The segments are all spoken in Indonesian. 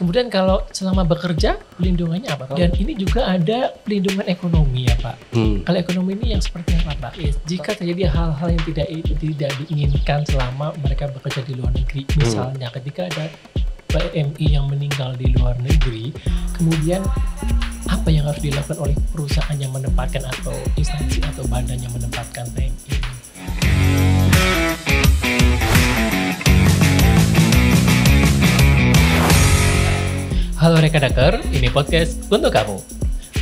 Kemudian kalau selama bekerja pelindungannya apa? Dan ini juga ada pelindungan ekonomi ya Pak. Kalau ekonomi ini yang seperti apa Pak? Jika terjadi hal-hal yang tidak diinginkan selama mereka bekerja di luar negeri, misalnya ketika ada PMI yang meninggal di luar negeri, kemudian apa yang harus dilakukan oleh perusahaan yang menempatkan atau instansi atau badan yang menempatkan PMI? Halo Rekadaker, ini podcast untuk kamu.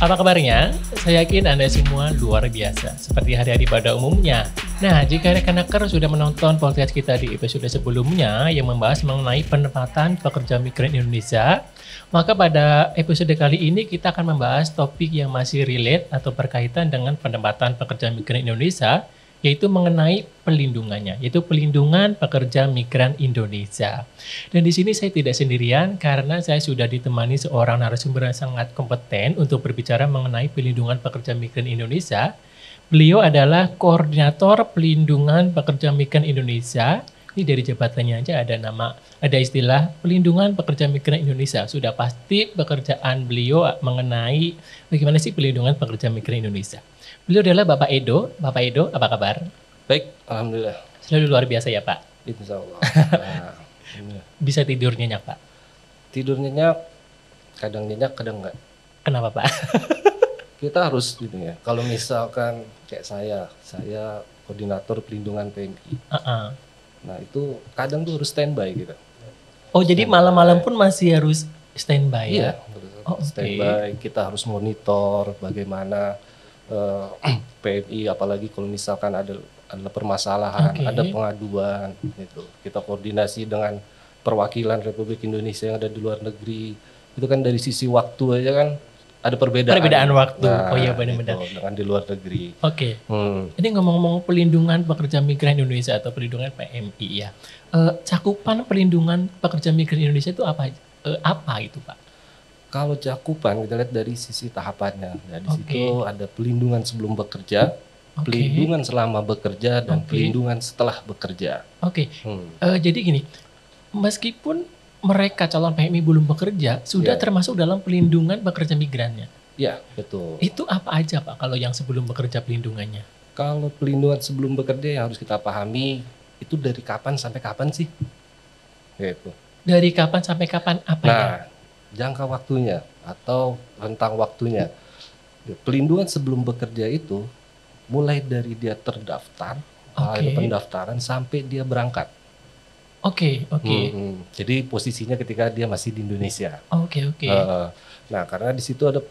Apa kabarnya? Saya yakin Anda semua luar biasa, seperti hari-hari pada umumnya. Nah, jika Rekadaker sudah menonton podcast kita di episode sebelumnya yang membahas mengenai penempatan pekerja migran Indonesia, maka pada episode kali ini kita akan membahas topik yang masih relate atau berkaitan dengan penempatan pekerja migran Indonesia, yaitu mengenai pelindungannya, yaitu pelindungan pekerja migran Indonesia. Dan di sini saya tidak sendirian karena saya sudah ditemani seorang narasumber yang sangat kompeten untuk berbicara mengenai pelindungan pekerja migran Indonesia. Beliau adalah Koordinator Pelindungan Pekerja Migran Indonesia. Ini dari jabatannya aja ada istilah pelindungan pekerja migran Indonesia. Sudah pasti pekerjaan beliau mengenai bagaimana sih pelindungan pekerja migran Indonesia. Beliau adalah Bapak Edo. Bapak Edo, apa kabar? Baik, alhamdulillah. Selalu luar biasa ya Pak? Insya Allah. Bisa tidur nyenyak Pak? Tidur nyenyak, kadang nyenyak, kadang enggak. Kenapa Pak? Kita harus gitu ya. Kalau misalkan kayak saya koordinator pelindungan PMI. Nah itu kadang tuh harus standby gitu. Oh jadi malam-malam pun masih harus standby ya? Iya, standby. Kita harus monitor bagaimana PMI, apalagi kalau misalkan ada permasalahan, ada pengaduan gitu. Kita koordinasi dengan perwakilan Republik Indonesia yang ada di luar negeri. Itu kan dari sisi waktu aja kan ada perbedaan waktu. Nah, oh iya benar-benar. Dengan di luar negeri. Oke. Ini ngomong-ngomong pelindungan pekerja migran Indonesia atau pelindungan PMI ya. Cakupan pelindungan pekerja migran Indonesia itu apa itu Pak? Kalau cakupan kita lihat dari sisi tahapannya. Nah, di situ ada pelindungan sebelum bekerja, pelindungan selama bekerja, dan pelindungan setelah bekerja. Jadi gini, meskipun mereka calon PMI belum bekerja, sudah termasuk dalam pelindungan pekerja migrannya. Iya, betul. Itu apa aja Pak kalau yang sebelum bekerja pelindungannya? Kalau pelindungan sebelum bekerja yang harus kita pahami, itu dari kapan sampai kapan sih? Gitu. Dari kapan sampai kapan apa ya? Jangka waktunya atau rentang waktunya. Pelindungan sebelum bekerja itu mulai dari dia terdaftar, ada pendaftaran sampai dia berangkat. Jadi posisinya ketika dia masih di Indonesia. Nah, karena di situ ada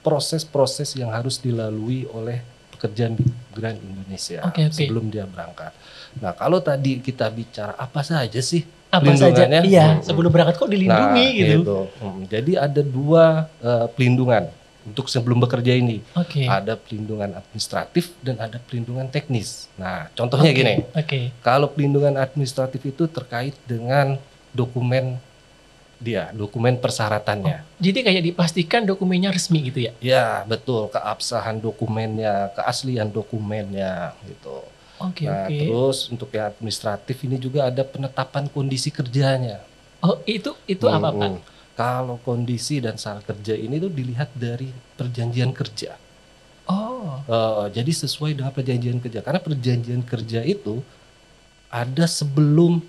proses-proses yang harus dilalui oleh pekerja migran Indonesia sebelum dia berangkat. Nah, kalau tadi kita bicara apa saja sih pelindungannya? Iya, sebelum berangkat kok dilindungi gitu. Jadi ada dua pelindungan untuk sebelum bekerja ini. Ada pelindungan administratif dan ada pelindungan teknis. Nah, contohnya gini. Kalau pelindungan administratif itu terkait dengan dokumen persyaratannya. Jadi kayak dipastikan dokumennya resmi gitu ya? Ya, betul. Keabsahan dokumennya, keaslian dokumennya gitu. Terus untuk yang administratif ini juga ada penetapan kondisi kerjanya. Itu apa Pak? Kalau kondisi dan syarat kerja ini tuh dilihat dari perjanjian kerja. Jadi sesuai dengan perjanjian kerja. Karena perjanjian kerja itu ada sebelum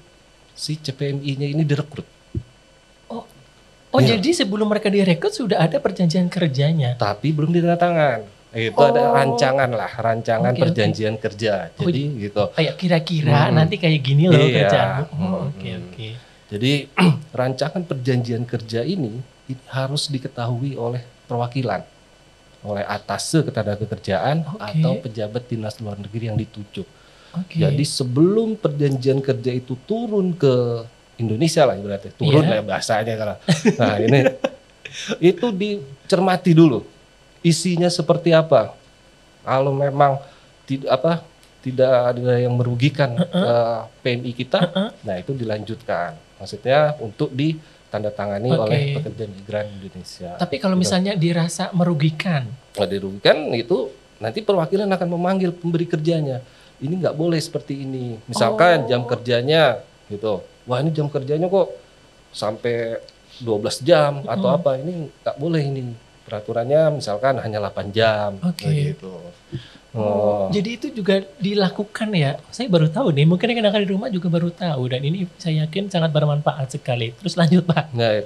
si CPMI-nya ini direkrut. Jadi sebelum mereka direkrut sudah ada perjanjian kerjanya. Tapi belum ditandatangan. Itu ada rancangan perjanjian kerja. Jadi gitu. Kayak kira-kira nanti kayak gini loh kerjaan. Jadi rancangan perjanjian kerja ini harus diketahui oleh perwakilan, oleh atase ketenagakerjaan atau pejabat dinas luar negeri yang ditunjuk. Jadi sebelum perjanjian kerja itu turun ke Indonesia lah ibaratnya, turun lah bahasanya kalau. Nah ini itu dicermati dulu isinya seperti apa. Kalau memang tidak ada yang merugikan PMI kita, nah itu dilanjutkan. Maksudnya untuk ditandatangani oleh pekerja migran Indonesia. Tapi kalau misalnya dirasa merugikan? Dirugikan itu nanti perwakilan akan memanggil pemberi kerjanya. Ini nggak boleh seperti ini. Misalkan jam kerjanya gitu. Wah ini jam kerjanya kok sampai 12 jam atau apa, ini nggak boleh ini. Peraturannya misalkan hanya 8 jam gitu. Jadi itu juga dilakukan ya. Saya baru tahu nih, mungkin rekan-rekan di rumah juga baru tahu, dan ini saya yakin sangat bermanfaat sekali. Terus lanjut Pak. Nah,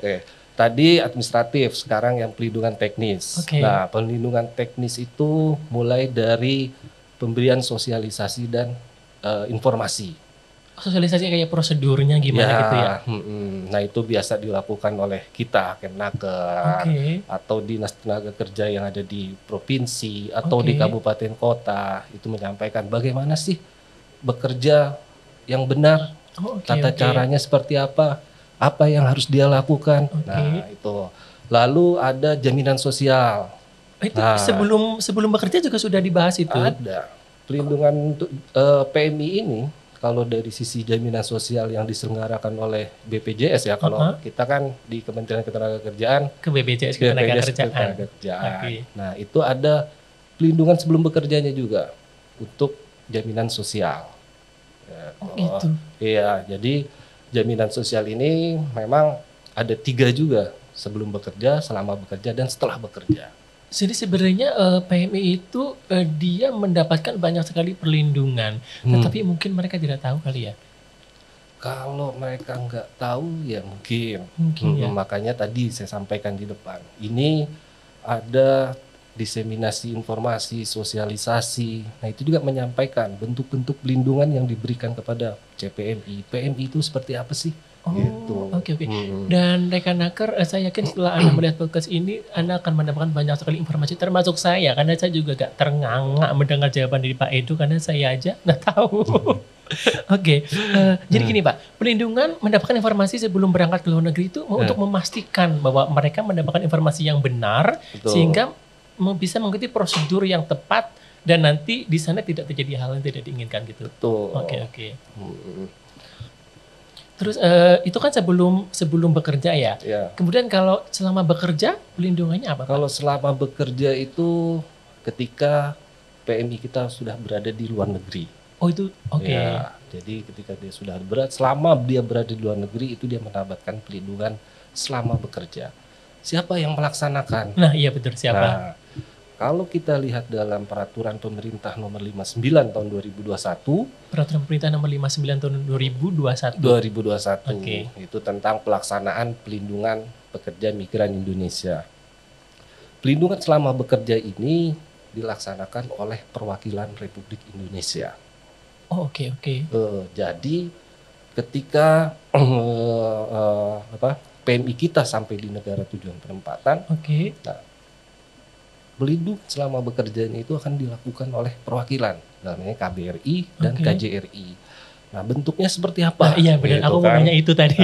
tadi administratif, sekarang yang pelindungan teknis. Nah, pelindungan teknis itu mulai dari pemberian sosialisasi dan informasi. Sosialisasi kayak prosedurnya gimana gitu ya? Nah, itu biasa dilakukan oleh kita, Kemnaker, atau Dinas Tenaga Kerja yang ada di provinsi atau di kabupaten kota, itu menyampaikan bagaimana sih bekerja yang benar, tata caranya seperti apa yang harus dia lakukan. Nah, itu. Lalu ada jaminan sosial. Itu sebelum bekerja juga sudah dibahas itu? Ada. Pelindungan untuk PMI ini, kalau dari sisi jaminan sosial yang diselenggarakan oleh BPJS ya, kalau kita kan di Kementerian Ketenagakerjaan ke BPJS Ketenagakerjaan. Nah, itu ada pelindungan sebelum bekerjanya juga untuk jaminan sosial. Gitu. Iya, jadi jaminan sosial ini memang ada 3 juga, sebelum bekerja, selama bekerja, dan setelah bekerja. Jadi sebenarnya PMI itu dia mendapatkan banyak sekali perlindungan, tetapi mungkin mereka tidak tahu kali ya. Kalau mereka nggak tahu ya mungkin ya. Makanya tadi saya sampaikan di depan, ini ada diseminasi informasi, sosialisasi. Nah, itu juga menyampaikan bentuk-bentuk pelindungan yang diberikan kepada CPMI. PMI itu seperti apa sih? Oke. Dan rekan Naker, saya yakin setelah Anda melihat podcast ini, Anda akan mendapatkan banyak sekali informasi, termasuk saya, karena saya juga gak ternganga mendengar jawaban dari Pak Edu, karena saya aja nggak tahu. Jadi gini Pak, pelindungan mendapatkan informasi sebelum berangkat ke luar negeri itu untuk memastikan bahwa mereka mendapatkan informasi yang benar, sehingga bisa mengikuti prosedur yang tepat, dan nanti di sana tidak terjadi hal yang tidak diinginkan gitu. Oke. Terus itu kan sebelum bekerja ya. Kemudian kalau selama bekerja pelindungannya apa Pak? Kalau selama bekerja itu ketika PMI kita sudah berada di luar negeri. Itu Ya, jadi ketika dia sudah selama dia berada di luar negeri, itu dia mendapatkan pelindungan selama bekerja. Siapa yang melaksanakan? Nah, iya betul, siapa? Nah, kalau kita lihat dalam peraturan pemerintah nomor 59 tahun 2021. Peraturan pemerintah nomor 59 tahun 2021. Itu tentang pelaksanaan pelindungan pekerja migran Indonesia. Pelindungan selama bekerja ini dilaksanakan oleh perwakilan Republik Indonesia. Jadi ketika PMI kita sampai di negara tujuan penempatan, nah, pelindung selama bekerjanya itu akan dilakukan oleh perwakilan, namanya KBRI dan KJRI. Nah, bentuknya seperti apa? Iya benar, aku mau nanya itu tadi.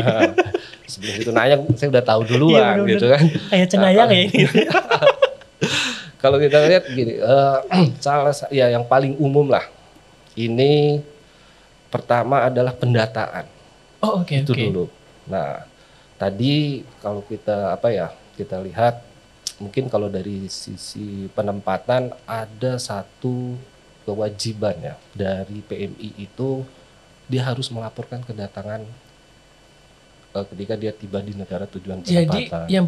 Sebelum itu nanya, saya udah tahu duluan gitu kan. Kayak cenayang ya ini. Kalau kita lihat gini, yang paling umum lah. Ini pertama adalah pendataan. Itu dulu. Nah, tadi kalau kita kita lihat, mungkin kalau dari sisi penempatan ada satu kewajiban ya dari PMI itu, dia harus melaporkan kedatangan ketika dia tiba di negara tujuan penempatan. Jadi yang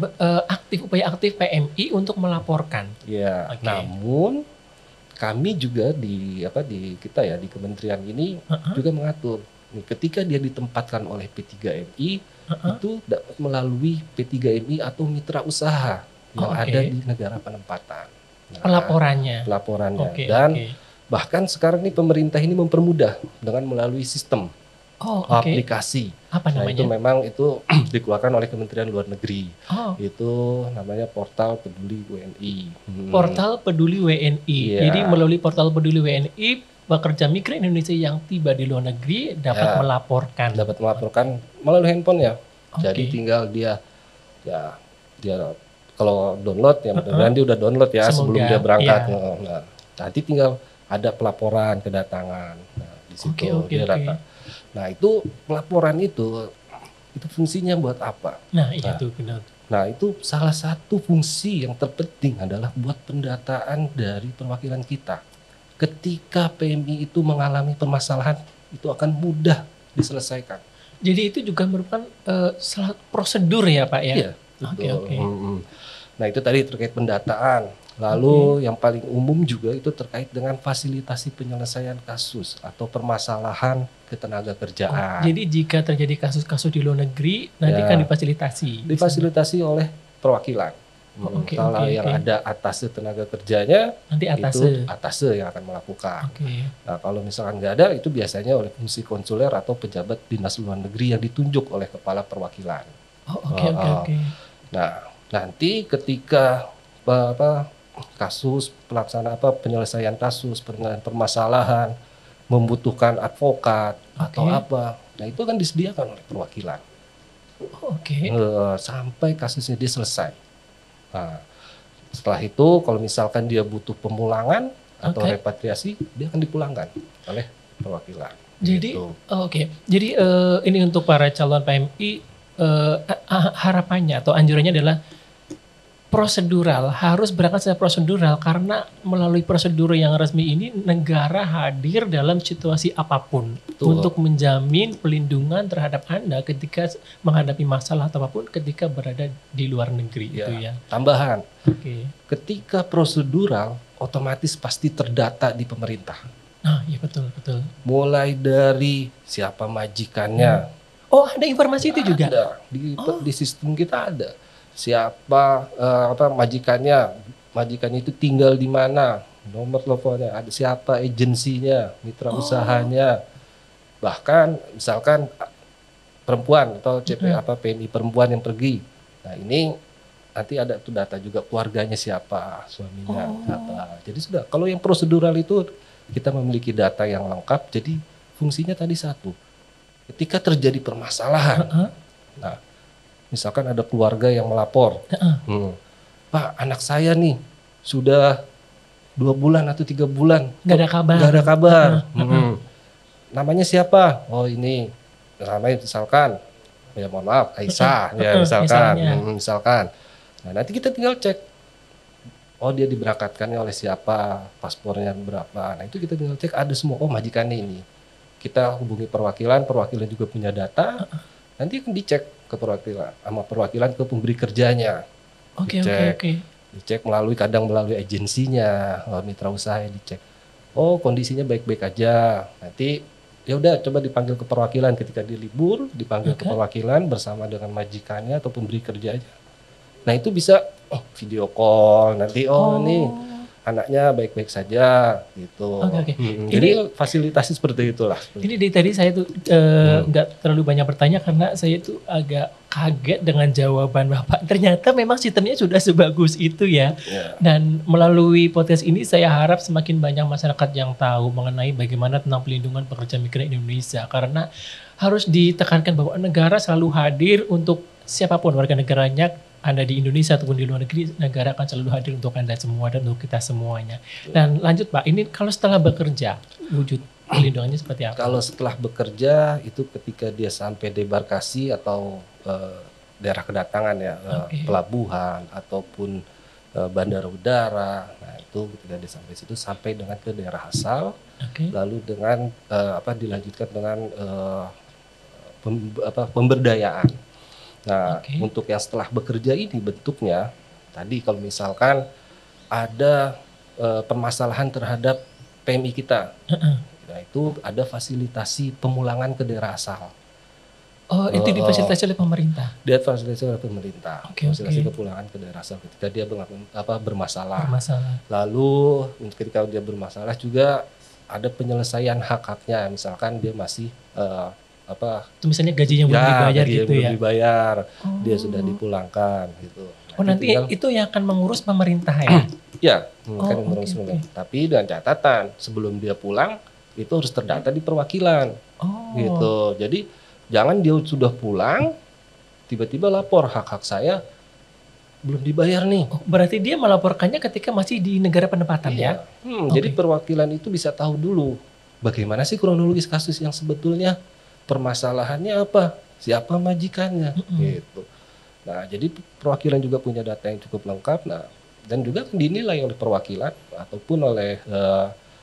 upaya aktif PMI untuk melaporkan. Ya, namun kami juga di kementerian ini juga mengatur. Ketika dia ditempatkan oleh P3MI, itu dapat melalui P3MI atau mitra usaha yang ada di negara penempatan. Nah, pelaporannya. Dan bahkan sekarang ini pemerintah ini mempermudah dengan melalui sistem aplikasi. Apa namanya? Itu memang dikeluarkan oleh Kementerian Luar Negeri. Itu namanya Portal Peduli WNI. Portal Peduli WNI. Jadi melalui Portal Peduli WNI, pekerja migran Indonesia yang tiba di luar negeri dapat melaporkan. Dapat melaporkan melalui handphone ya. Jadi tinggal dia kalau download ya, mudah-mudahan dia udah download ya. Semoga, sebelum dia berangkat. Nah, nanti tinggal ada pelaporan kedatangan. Nah, di situ dia datang. Nah, itu pelaporan itu fungsinya buat apa? Nah, itu benar. Nah, itu salah satu fungsi yang terpenting adalah buat pendataan dari perwakilan kita. Ketika PMI itu mengalami permasalahan, itu akan mudah diselesaikan. Jadi itu juga merupakan salah prosedur ya Pak ya? Iya, Oke, betul. oke. Nah itu tadi terkait pendataan. Lalu yang paling umum juga itu terkait dengan fasilitasi penyelesaian kasus atau permasalahan ketenaga kerjaan. Jadi jika terjadi kasus-kasus di luar negeri, nanti Ya. kan difasilitasi. Difasilitasi oleh perwakilan. Oke, Kalau oke, yang oke. ada atase tenaga kerjanya, Nanti itu atase. atase yang akan melakukan. Oke. Nah, kalau misalkan nggak ada, itu biasanya oleh fungsi konsuler atau pejabat dinas luar negeri yang ditunjuk oleh kepala perwakilan. Oh, oke, oke, oke. Nah, nanti ketika kasus pelaksanaan penyelesaian kasus, penanganan permasalahan, membutuhkan advokat atau Oke. apa, nah itu kan disediakan oleh perwakilan. Oh, oke. Sampai kasusnya dia selesai. Nah, setelah itu kalau misalkan dia butuh pemulangan atau Oke. repatriasi, dia akan dipulangkan oleh perwakilan. Jadi, Gitu. oke. Jadi ini untuk para calon PMI harapannya atau anjurannya adalah prosedural, harus berangkat secara prosedural karena melalui prosedur yang resmi ini negara hadir dalam situasi apapun Betul. untuk menjamin pelindungan terhadap Anda ketika menghadapi masalah atau apapun ketika berada di luar negeri Ya, itu ya. tambahan, Oke. ketika prosedural otomatis pasti terdata di pemerintah. Nah, ya betul, betul. Mulai dari siapa majikannya, Oh, ada informasi itu juga. ada di sistem kita ada. Siapa majikannya itu tinggal di mana, nomor teleponnya, ada siapa agensinya, mitra usahanya. Bahkan misalkan perempuan atau PMI perempuan yang pergi. Nah, ini nanti ada tuh data juga keluarganya siapa, suaminya siapa. Jadi sudah, kalau yang prosedural itu kita memiliki data yang lengkap. Jadi fungsinya tadi satu. Ketika terjadi permasalahan, nah, misalkan ada keluarga yang melapor, Pak, anak saya nih sudah 2 bulan atau 3 bulan Nggak ada kabar. nggak ada kabar. Namanya siapa? Oh ini, namanya misalkan, ya mohon maaf, Aisyah, ya misalkan, misalkan. Nah nanti kita tinggal cek, oh dia diberangkatkannya oleh siapa, paspornya berapa. Nah itu kita tinggal cek, ada semua, oh majikannya ini. Kita hubungi perwakilan juga punya data. Nanti akan dicek ke perwakilan, sama perwakilan ke pemberi kerjanya. Oke. Dicek melalui agensinya, mitra usaha dicek. Oh kondisinya baik-baik aja. Nanti ya udah coba dipanggil ke perwakilan ketika dia libur, dipanggil ke perwakilan bersama dengan majikannya atau pemberi kerjanya. Nah itu bisa video call nanti nih anaknya baik-baik saja gitu. Oke. Jadi fasilitasi seperti itulah. Ini dari tadi saya tuh nggak terlalu banyak bertanya karena saya tuh agak kaget dengan jawaban Bapak. Ternyata memang sistemnya sudah sebagus itu ya. Dan melalui podcast ini saya harap semakin banyak masyarakat yang tahu mengenai bagaimana tentang pelindungan pekerja migran Indonesia. Karena harus ditekankan bahwa negara selalu hadir untuk siapapun warga negaranya, Anda di Indonesia ataupun di luar negeri, negara akan selalu hadir untuk Anda semua dan untuk kita semuanya. Dan lanjut Pak, ini kalau setelah bekerja, wujud pelindungannya seperti apa? Kalau setelah bekerja itu ketika dia sampai debarkasi atau daerah kedatangan ya, pelabuhan ataupun bandara udara, nah itu ketika dia sampai situ sampai dengan ke daerah asal, lalu dengan dilanjutkan dengan pemberdayaan. Nah, untuk yang setelah bekerja ini bentuknya, tadi kalau misalkan ada permasalahan terhadap PMI kita, nah itu ada fasilitasi pemulangan ke daerah asal. Oh, itu difasilitasi oleh pemerintah? Dia fasilitasi oleh pemerintah, fasilitasi kepulangan ke daerah asal ketika dia bermasalah. Lalu ketika dia bermasalah juga ada penyelesaian hak-haknya, misalkan dia masih itu misalnya gajinya belum dibayar gitu belum ya? dibayar, dia sudah dipulangkan gitu. Nanti itu yang akan mengurus pemerintah ya? Ya, kan mengurus pemerintah. Tapi dengan catatan sebelum dia pulang itu harus terdata di perwakilan, gitu. Jadi jangan dia sudah pulang tiba-tiba lapor hak-hak saya belum dibayar nih. Berarti dia melaporkannya ketika masih di negara penempatan ya? Jadi perwakilan itu bisa tahu dulu bagaimana sih kronologis kasus yang sebetulnya. Permasalahannya apa, siapa majikannya, gitu. Nah, jadi perwakilan juga punya data yang cukup lengkap. Nah, dan juga dinilai oleh perwakilan ataupun oleh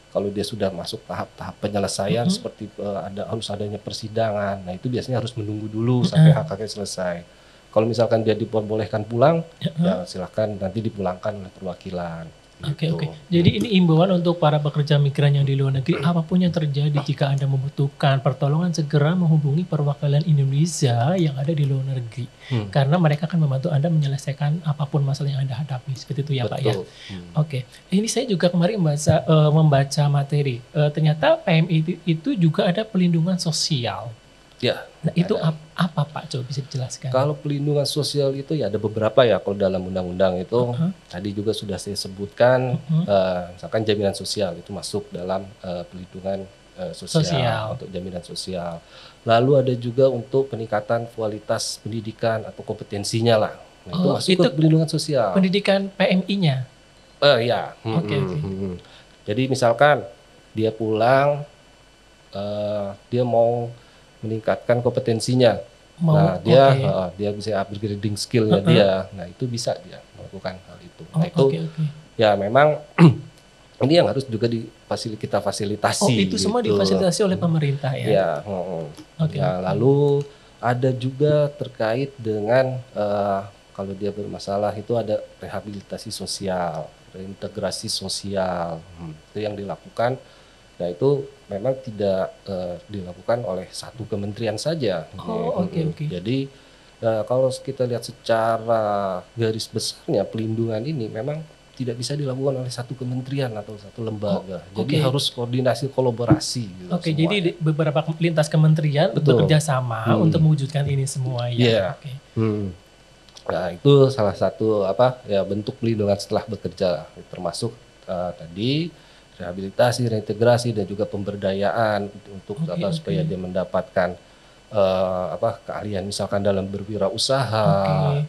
Kalau dia sudah masuk tahap-tahap penyelesaian seperti harus adanya persidangan, nah itu biasanya harus menunggu dulu sampai hak-haknya selesai. Kalau misalkan dia diperbolehkan pulang, ya silakan nanti dipulangkan oleh perwakilan. Oke, Gitu. oke. Jadi ini imbauan untuk para pekerja migran yang di luar negeri, apapun yang terjadi jika Anda membutuhkan pertolongan, segera menghubungi perwakilan Indonesia yang ada di luar negeri. Karena mereka akan membantu Anda menyelesaikan apapun masalah yang Anda hadapi. Seperti itu ya Pak ya. Betul. Oke. Ini saya juga kemarin membaca materi. Ternyata PMI itu juga ada pelindungan sosial. Ya. Nah itu apa Pak? Coba bisa dijelaskan. Kalau pelindungan sosial itu ya ada beberapa ya, kalau dalam undang-undang itu tadi juga sudah saya sebutkan, misalkan jaminan sosial itu masuk dalam pelindungan sosial, untuk jaminan sosial. Lalu ada juga untuk peningkatan kualitas pendidikan atau kompetensinya lah. Nah, itu masuk ke pelindungan sosial. Pendidikan PMI-nya? Ya. Oke. Jadi misalkan dia pulang, dia mau meningkatkan kompetensinya. Dia bisa upgrading skillnya dia. Nah itu bisa dia melakukan hal itu. Nah itu ya memang ini yang harus juga kita fasilitasi. Itu semua difasilitasi oleh pemerintah ya? Ya. Lalu ada juga terkait dengan kalau dia bermasalah itu ada rehabilitasi sosial, reintegrasi sosial. Itu yang dilakukan. Nah itu memang tidak dilakukan oleh satu kementerian saja. Jadi kalau kita lihat secara garis besarnya pelindungan ini memang tidak bisa dilakukan oleh satu kementerian atau satu lembaga. Jadi harus koordinasi kolaborasi. Gitu jadi beberapa lintas kementerian bekerja sama untuk mewujudkan ini semua ya. Nah itu salah satu bentuk pelindungan setelah bekerja, termasuk tadi rehabilitasi, reintegrasi dan juga pemberdayaan untuk supaya dia mendapatkan keahlian misalkan dalam berwirausaha.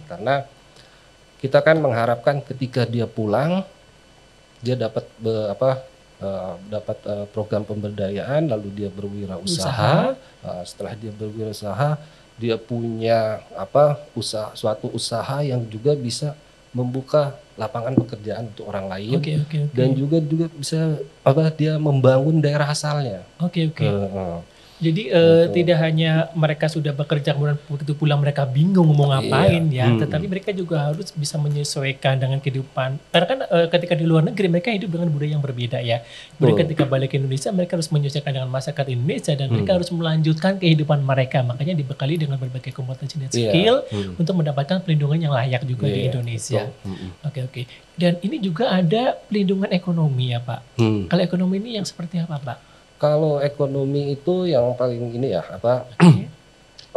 Karena kita kan mengharapkan ketika dia pulang dia dapat program pemberdayaan, lalu dia berwirausaha. Setelah dia berwirausaha dia punya suatu usaha yang juga bisa membuka lapangan pekerjaan untuk orang lain. Dan juga bisa dia membangun daerah asalnya. Jadi tidak hanya mereka sudah bekerja kemudian begitu pulang mereka bingung mau ngapain tetapi mereka juga harus bisa menyesuaikan dengan kehidupan. Karena kan ketika di luar negeri mereka hidup dengan budaya yang berbeda ya. Kemudian ketika balik ke Indonesia mereka harus menyesuaikan dengan masyarakat Indonesia dan mereka harus melanjutkan kehidupan mereka. Makanya dibekali dengan berbagai kompetensi dan skill untuk mendapatkan perlindungan yang layak juga di Indonesia. Dan ini juga ada pelindungan ekonomi ya Pak. Kalau ekonomi ini yang seperti apa Pak? Kalau ekonomi itu yang paling ini ya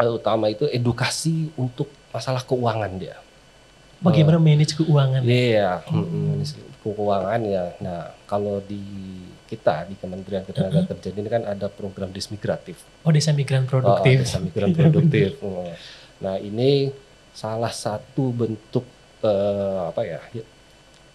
utama itu edukasi untuk masalah keuangan dia. Bagaimana manage keuangan? Manage keuangan ya. Nah kalau di Kementerian Ketenagakerjaan ini kan ada program Desmigratif. Desa Migran Produktif. Desa Migran Produktif. Nah ini salah satu bentuk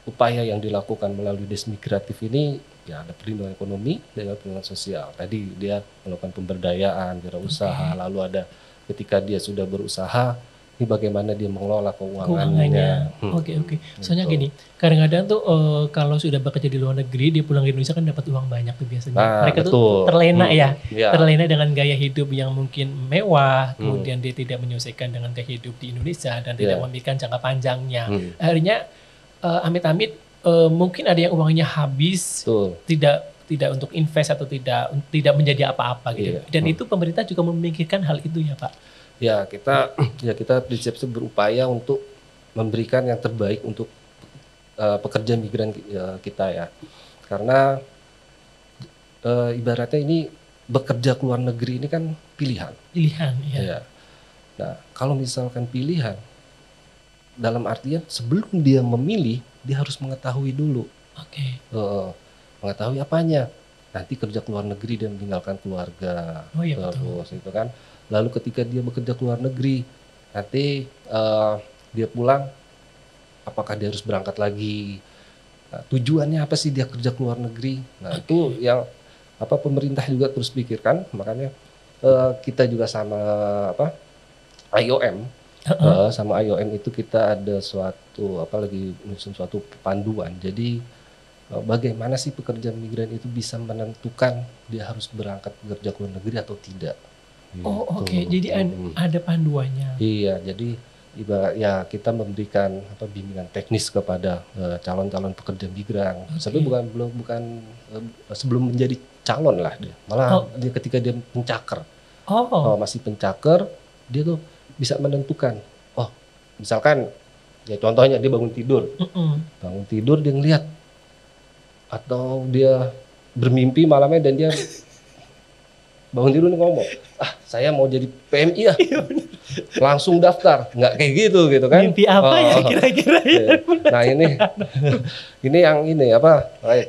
upaya yang dilakukan melalui Desmigratif ini. Ya ada perlindungan ekonomi dan perlindungan sosial. Tadi dia melakukan pemberdayaan, wirausaha, lalu ada ketika dia sudah berusaha, ini bagaimana dia mengelola keuangannya. Soalnya gini, kadang-kadang tuh kalau sudah bekerja di luar negeri, dia pulang ke Indonesia kan dapat uang banyak tuh biasanya. Mereka tuh terlena terlena dengan gaya hidup yang mungkin mewah, kemudian dia tidak menyesuaikan dengan gaya hidup di Indonesia dan tidak memikirkan jangka panjangnya. Akhirnya amit-amit mungkin ada yang uangnya habis, tidak untuk invest atau tidak menjadi apa-apa gitu. Dan itu pemerintah juga memikirkan hal itu ya Pak. Kita prinsip berupaya untuk memberikan yang terbaik untuk pekerja migran kita ya. Karena ibaratnya ini bekerja ke luar negeri ini kan pilihan. Nah, kalau misalkan pilihan dalam artian sebelum dia memilih dia harus mengetahui dulu. Mengetahui apanya? Nanti kerja ke luar negeri dan meninggalkan keluarga. Terus itu kan. Lalu ketika dia bekerja ke luar negeri, nanti dia pulang, apakah dia harus berangkat lagi? Nah, tujuannya apa sih dia kerja ke luar negeri? Nah itu yang pemerintah juga terus pikirkan. Makanya kita juga sama IOM. Sama IOM itu kita ada suatu menyusun suatu panduan. Jadi bagaimana sih pekerja migran itu bisa menentukan dia harus berangkat bekerja ke luar negeri atau tidak. Oh, Gitu. oke. Jadi ada panduannya. Iya, jadi ibarat ya kita memberikan bimbingan teknis kepada calon-calon pekerja migran. Tapi bukan sebelum menjadi calon lah dia. Malah dia ketika dia pencakar. Masih pencakar, dia tuh bisa menentukan. Oh, misalkan ya contohnya dia bangun tidur. Bangun tidur dia ngelihat atau dia bermimpi malamnya dan dia bangun tidur nih ngomong, saya mau jadi PMI ya, langsung daftar, nggak kayak gitu kan? Mimpi apa ya kira-kira? Nah ini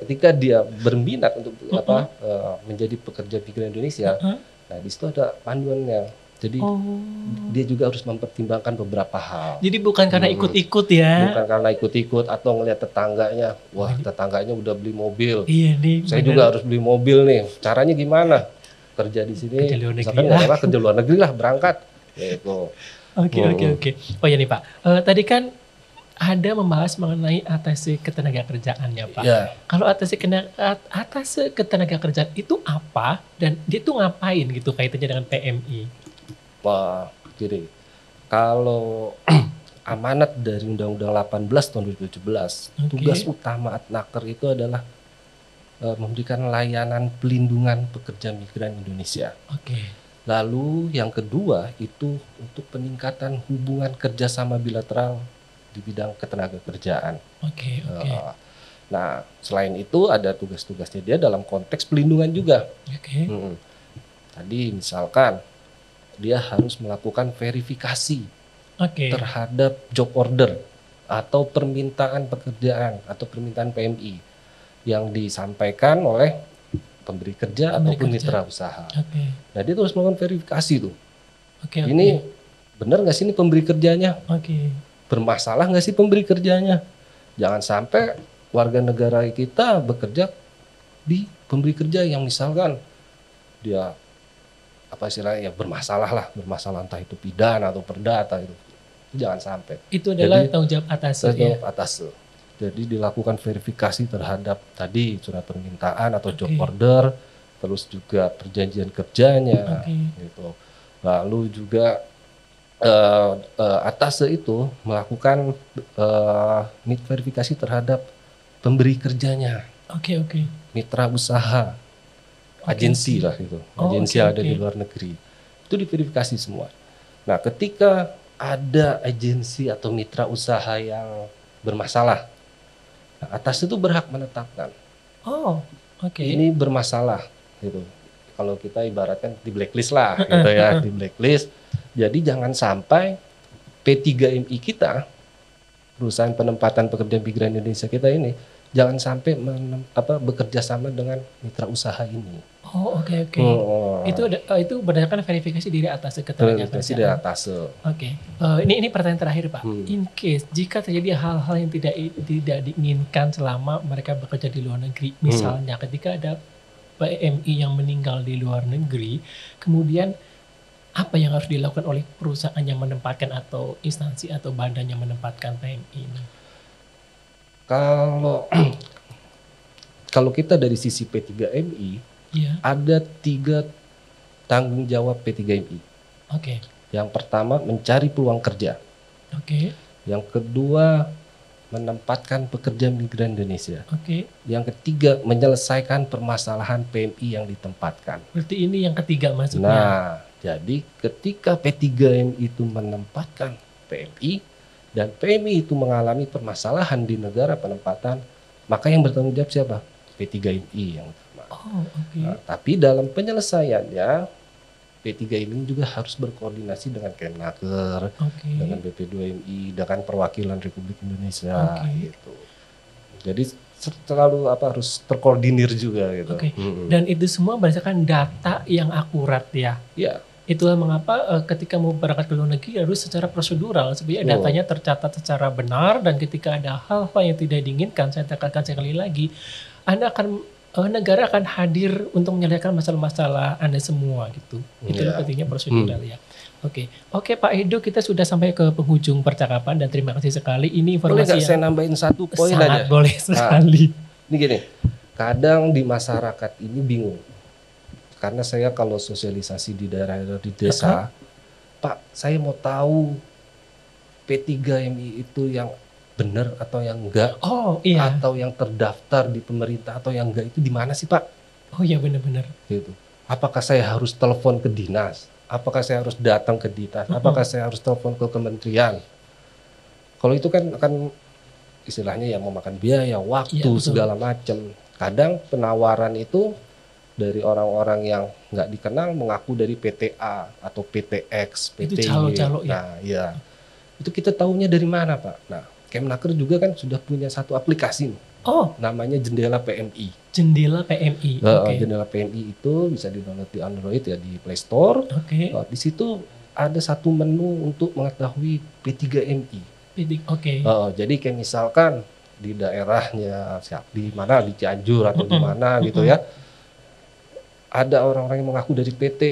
ketika dia berminat untuk menjadi pekerja migran Indonesia, nah di situ ada panduannya. Jadi dia juga harus mempertimbangkan beberapa hal. Jadi bukan karena ikut-ikut ya? Bukan karena ikut-ikut atau ngelihat tetangganya, wah tetangganya udah beli mobil, iya nih, saya juga harus beli mobil nih. Caranya gimana? Kerja di sini, misalkan kerja luar negeri lah, berangkat. Gitu. Oke. Oh ya nih Pak, tadi kan ada membahas mengenai atase ketenagakerjaannya Pak. Ya. Kalau atase ketenagakerjaan itu apa dan dia tuh ngapain gitu kaitannya dengan PMI? Wah, jadi kalau amanat dari Undang-Undang 18 tahun 2017, tugas utama Adnaker itu adalah memberikan layanan pelindungan pekerja migran Indonesia. Lalu yang kedua itu untuk peningkatan hubungan kerjasama bilateral di bidang ketenagakerjaan. Nah, selain itu ada tugas-tugasnya dia dalam konteks pelindungan juga. Tadi misalkan dia harus melakukan verifikasi terhadap job order atau permintaan pekerjaan atau permintaan PMI yang disampaikan oleh pemberi kerja ataupun mitra usaha. Nah dia terus melakukan verifikasi tuh. Ini benar nggak sih ini pemberi kerjanya? Bermasalah nggak sih pemberi kerjanya? Jangan sampai warga negara kita bekerja di pemberi kerja yang misalkan dia bermasalah entah itu pidana atau perdata itu jangan sampai. Itu adalah tanggung jawab atase. Jadi dilakukan verifikasi terhadap tadi surat permintaan atau job order, terus juga perjanjian kerjanya, gitu. Lalu juga atase itu melakukan verifikasi terhadap pemberi kerjanya, mitra usaha. Agensi lah itu, agensi ada di luar negeri itu diverifikasi semua. Nah ketika ada agensi atau mitra usaha yang bermasalah, nah, atas itu berhak menetapkan ini bermasalah gitu. Kalau kita ibaratkan di blacklist lah gitu ya, di blacklist. Jadi jangan sampai P3MI kita, perusahaan penempatan pekerja migran Indonesia kita ini, jangan sampai bekerja sama dengan mitra usaha ini. Itu berdasarkan verifikasi diri atas ketenagakerjaan. Ini pertanyaan terakhir Pak. In case jika terjadi hal-hal yang tidak diinginkan selama mereka bekerja di luar negeri, misalnya ketika ada PMI yang meninggal di luar negeri, kemudian apa yang harus dilakukan oleh perusahaan yang menempatkan atau instansi atau badan yang menempatkan PMI ini? Kalau kita dari sisi P3MI, ada 3 tanggung jawab P3MI. Yang pertama mencari peluang kerja. Yang kedua menempatkan pekerja migran Indonesia. Yang ketiga menyelesaikan permasalahan PMI yang ditempatkan. Berarti ini yang ketiga maksudnya. Nah, jadi ketika P3MI itu menempatkan PMI dan PMI itu mengalami permasalahan di negara penempatan, maka yang bertanggung jawab siapa? P3MI yang utama. Nah, tapi dalam penyelesaiannya P3MI juga harus berkoordinasi dengan Kemnaker, dengan BP2MI, dengan perwakilan Republik Indonesia gitu. Jadi selalu harus terkoordinir juga gitu. Dan itu semua berdasarkan data yang akurat ya. Itulah mengapa ketika mau berangkat ke luar negeri harus secara prosedural supaya datanya tercatat secara benar, dan ketika ada hal-hal yang tidak diinginkan, saya tekankan sekali lagi, negara akan hadir untuk menyelesaikan masalah-masalah Anda semua gitu. Itu pentingnya prosedural ya. Oke Pak Edo, kita sudah sampai ke penghujung percakapan dan terima kasih sekali. Ini informasi boleh saya nambahin satu poin aja? Sangat boleh sekali. Ini gini, kadang di masyarakat ini bingung. Karena saya kalau sosialisasi di daerah di desa, Pak, saya mau tahu P3MI itu yang benar atau yang enggak, Oh iya. atau yang terdaftar di pemerintah atau yang enggak itu di mana sih Pak? Oh iya benar-benar. Gitu. Apakah saya harus telepon ke dinas? Apakah saya harus datang ke dinas? Apakah saya harus telepon ke kementerian? Kalau itu kan akan istilahnya ya memakan biaya, waktu, Iya, betul. segala macam. Kadang penawaran itu dari orang-orang yang nggak dikenal mengaku dari PTA atau PTX, Itu PTY. calo-calo ya? Nah, ya. Itu kita tahunya dari mana, Pak? Nah, Kemnaker juga kan sudah punya satu aplikasi nih, Oh, namanya Jendela PMI. jendela PMI. Oke. Jendela PMI itu bisa di-download di Android ya, di Play Store. Oke. Di situ ada satu menu untuk mengetahui P3MI. Oke. Jadi kayak misalkan di daerahnya di mana, di Cianjur atau di mana gitu ya, ada orang-orang yang mengaku dari PT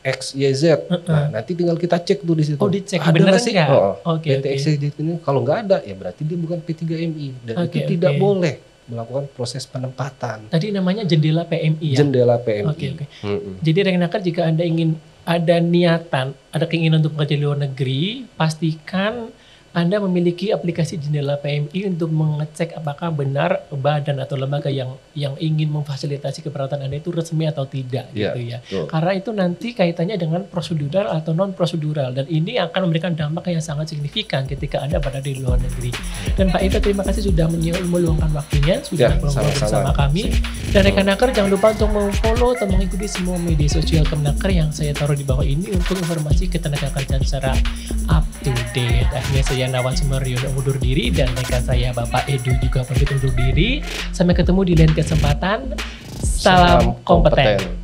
X, Y, Z. Nah, nanti tinggal kita cek tuh di situ. Oh, dicek Ada beneran nggak sih? nggak? Oke, PT oke. X, Y, Z ini kalau nggak ada ya berarti dia bukan P3MI dan Oke, itu tidak oke. boleh melakukan proses penempatan. Tadi namanya jendela PMI ya? Jendela PMI. Oke, oke. Mm-mm. Jadi Rekenaker jika Anda ingin ada niatan, ada keinginan untuk bekerja di luar negeri, pastikan Anda memiliki aplikasi Jendela PMI untuk mengecek apakah benar badan atau lembaga yang ingin memfasilitasi keperawatan Anda itu resmi atau tidak Iya, gitu ya. betul. Karena itu nanti kaitannya dengan prosedural atau non prosedural dan ini akan memberikan dampak yang sangat signifikan ketika Anda berada di luar negeri. Dan Pak Ito terima kasih sudah meluangkan waktunya, sudah Ya, ngobrol bersama sama-sama. kami. Dan Rekenaker jangan lupa untuk follow atau mengikuti semua media sosial Kemnaker yang saya taruh di bawah ini untuk informasi ketenagakerjaan secara up to date. Akhirnya saya Nawan Sumaryono undur diri dan rekan saya Bapak Edu juga pamit undur diri. Sampai ketemu di lain kesempatan. Salam kompeten.